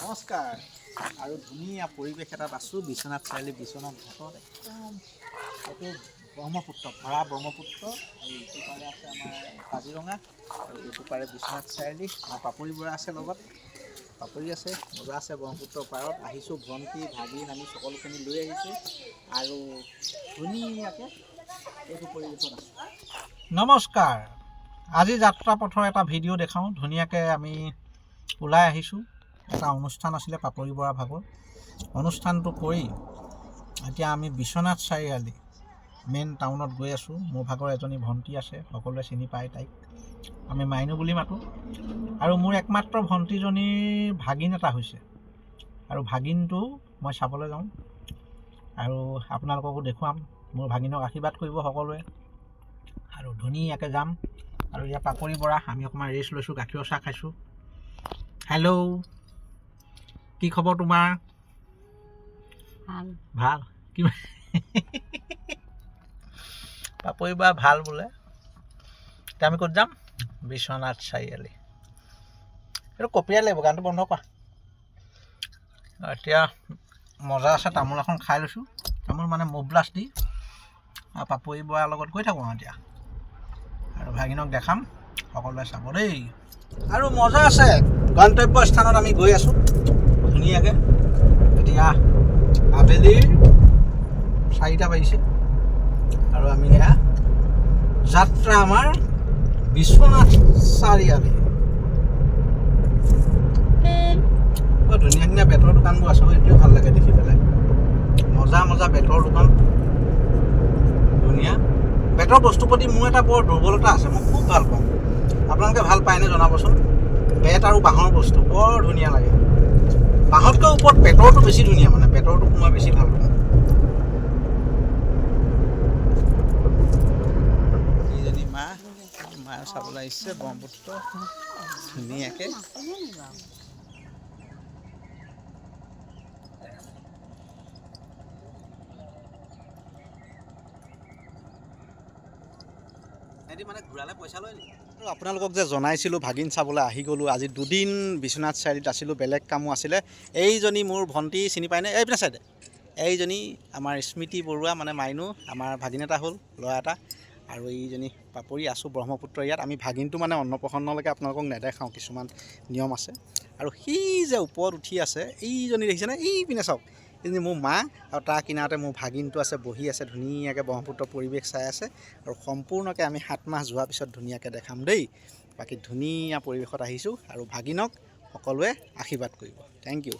নমস্কাৰ আৰু ধুনীয়া পৰিৱেশ এটাত আছোঁ বিশ্বনাথ চাৰিআলি বিশ্বনাথ ঘাটত একদম এইটো ব্ৰহ্মপুত্ৰ ভৰা ব্ৰহ্মপুত্ৰ আৰু ইটো পাৰে আছে আমাৰ কাজিৰঙা আৰু এইটো পাৰে বিশ্বনাথ চাৰিআলি আৰু পাপৰি বৰা আছে লগত পাপৰি আছে মজা আছে ব্ৰহ্মপুত্ৰৰ পাৰত আহিছোঁ ভণ্টি ভাগিন আমি সকলোখিনি লৈ আহিছোঁ আৰু ধুনীয়াকৈ এইটো পৰিৱেশত আছোঁ। নমস্কাৰ, আজি যাত্ৰা পথৰ এটা ভিডিঅ' দেখাওঁ। ধুনীয়াকৈ আমি ওলাই আহিছোঁ। এটা অনুষ্ঠান আছিলে পাপৰি বৰা ভাগৰ অনুষ্ঠানটো কৰি এতিয়া আমি বিশ্বনাথ চাৰিআলি মেইন টাউনত গৈ আছোঁ। মোৰ ভাগৰ এজনী ভণ্টি আছে, সকলোৱে চিনি পায় তাইক, আমি মাইনু বুলি মাতোঁ। আৰু মোৰ একমাত্ৰ ভণ্টিজনীৰ ভাগিন এটা হৈছে আৰু ভাগিনটো মই চাবলৈ যাওঁ আৰু আপোনালোককো দেখুৱাম। মোৰ ভাগিনক আশীৰ্বাদ কৰিব সকলোৱে আৰু ধুনীয়াকৈ যাম। আৰু ইয়াত পাপৰি বৰা, আমি অকণমান ৰেষ্ট লৈছোঁ, গাখীৰৰ চাহ খাইছোঁ। হেল্ল', কি খবৰ তোমাৰ? ভাল কি পাপৰি বৰা ভাল বোলে। এতিয়া আমি ক'ত যাম? বিশ্বনাথ চাৰিআলি। এইটো কপিয়াই লাগিব, গানটো বন্ধ কৰা। এতিয়া মজা আছে, তামোল এখন খাই লৈছোঁ, তামোল মানে মুভলাছ দি, আৰু পাপৰি বৰাৰ লগত গৈ থাকোঁ এতিয়া আৰু ভাগিনক দেখাম, সকলোৱে চাব দেই। আৰু মজা আছে, গন্তব্য স্থানত আমি গৈ আছোঁ ধুনীয়াকৈ। এতিয়া আবেলিৰ 4টা বাজিছে আৰু আমি এয়া যাত্ৰা আমাৰ বিশ্বনাথ চাৰিআলি। বৰ ধুনীয়া ধুনীয়া বেতৰ দোকানবোৰ আছে, এইটোৱে ভাল লাগে দেখি পেলাই। মজা মজা বেতৰ দোকান, ধুনীয়া বেতৰ বস্তুৰ প্ৰতি মোৰ এটা বৰ দুৰ্বলতা আছে, মই খুব ভাল পাওঁ। আপোনালোকে ভাল পায়নে জনাবচোন? বেত আৰু বাঁহৰ বস্তু বৰ ধুনীয়া লাগে। বাঁহতকৈ ওপৰত বেতৰটো বেছি ধুনীয়া, মানে বেতৰটো মই বেছি ভাল পাওঁ। এইজনী মায়ে চাবলৈ আহিছে ব্ৰহ্মপুত্ৰ ধুনীয়াকৈ। মানে ঘূৰালে পইচা লয় নেকি? আপোনালোকক যে জনাইছিলোঁ ভাগিন চাবলৈ আহি গ'লোঁ। আজি দুদিন বিশ্বনাথ চাৰিআলিত আছিলোঁ, বেলেগ কামো আছিলে। এইজনী মোৰ ভণ্টি, চিনি পায়নে? এইপিনে চাইডে এইজনী আমাৰ স্মৃতি বৰুৱা, মানে মাইনু, আমাৰ ভাগিন এটা হ'ল, ল'ৰা এটা। আৰু এইজনী পাপৰি। আছোঁ ব্ৰহ্মপুত্ৰ ইয়াত। আমি ভাগিনটো মানে অন্নপ্ৰসন্নলৈকে আপোনালোকক নেদেখাওঁ, কিছুমান নিয়ম আছে। আৰু সি যে ওপৰত উঠি আছে, এইজনী দেখিছেনে? এইপিনে চাওক, এইজনী মোৰ মা, আৰু তাৰ কিনাৰতে মোৰ ভাগিনটো আছে, বহি আছে ধুনীয়াকৈ ব্ৰহ্মপুত্ৰ পৰিৱেশ চাই আছে। আৰু সম্পূৰ্ণকৈ আমি 7 মাহ যোৱাৰ পিছত ধুনীয়াকৈ দেখাম দেই। বাকী ধুনীয়া পৰিৱেশত আহিছোঁ আৰু ভাগিনক সকলোৱে আশীৰ্বাদ কৰিব। Thank U.